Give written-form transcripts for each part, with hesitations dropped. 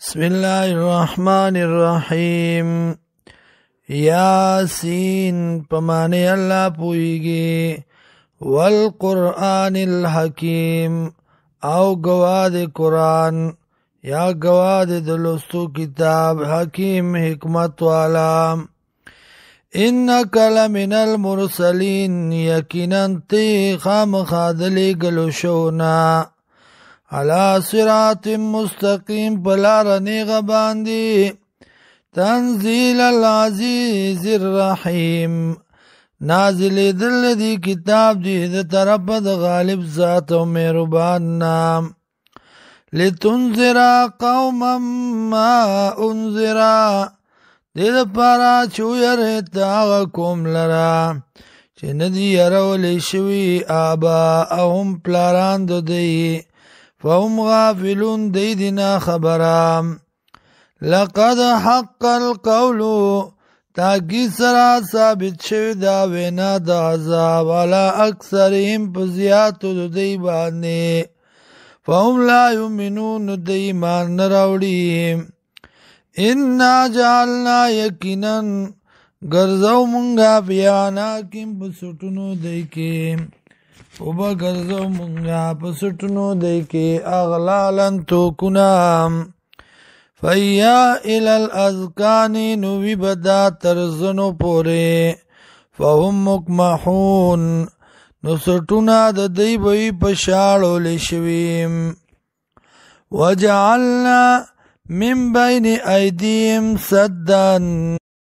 بسم الله الرحمن الرحیم. یاسین پمانے اللہ پوئیگی، والقرآن الحکیم او گواد قرآن یا گواد دلستو کتاب حکیم حکمت والا. انک لمن المرسلین یقیناً تی خامخادلی گلوشونا علی صراط مستقیم پلار نیغ باندی. تنزیل العزیز الرحیم نازل دل دی کتاب دی دی طرف د غالب ذات و مہربان نام. لتنذرا قوما ما انذرا دی د پارا چو یریتا قوم لرا چه ندی یرولی شوی آباءهم پلاران دو دی فهم غافلون دی دینا خبرام. لقد حق القول تاکی سرا ثابت شوی دا وینا دا عذاب علا اکثرهم پزیاتو دو دی بانی فهم لا یمنون دی ایمان نراوڑیم. انا جعلنا یقیناً گرزو منگا پیانا کم پسٹنو دی کم وبا گرزو منگا پسٹنو دی کی اغلالن تو کنام. فیا الالازکان نوی بدا ترزنو پورے فهم مکمحون نسٹونا دا دی بوی پشاڑو لشویم. وجعلنا من بین ایدیم سدن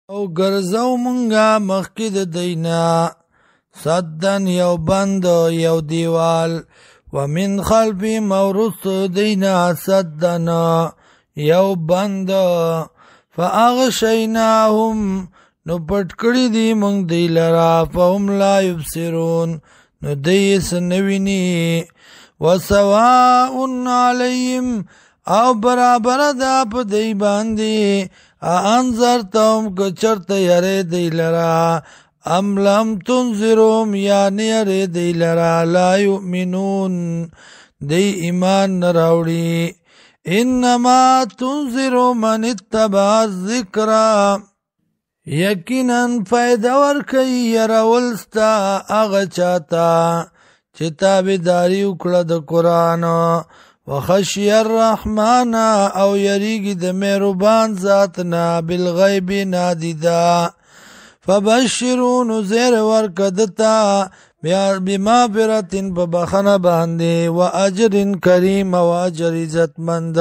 او گرزو منگا مخید دینا سدن یو بند یو دیوال ومن خلفی مورس دینا سدن یو بند فاغشیناهم نو پٹکڑی دی منگ دی لرا فهم لا یبصرون نو دیس نوینی. وسواء علیہم او برابر دا پا دی باندی انذرتهم کچرت یری دی لرا ام لم تنذرهم یعنی یری دی لرا لا یؤمنون دی ایمان نراوڑی. انما تنذر من اتبع الذکر یقیناً فائدہ ورکی یراولستا اغا چاہتا چه تابداری اکڑا دا قرآن. وخشی الرحمن او یریگی دا مہربان ذاتنا بالغیب نادیدا فبشرون زیر ورکدتا بمغفرت ببخن باندے و اجر کریم و اجر عزت مند.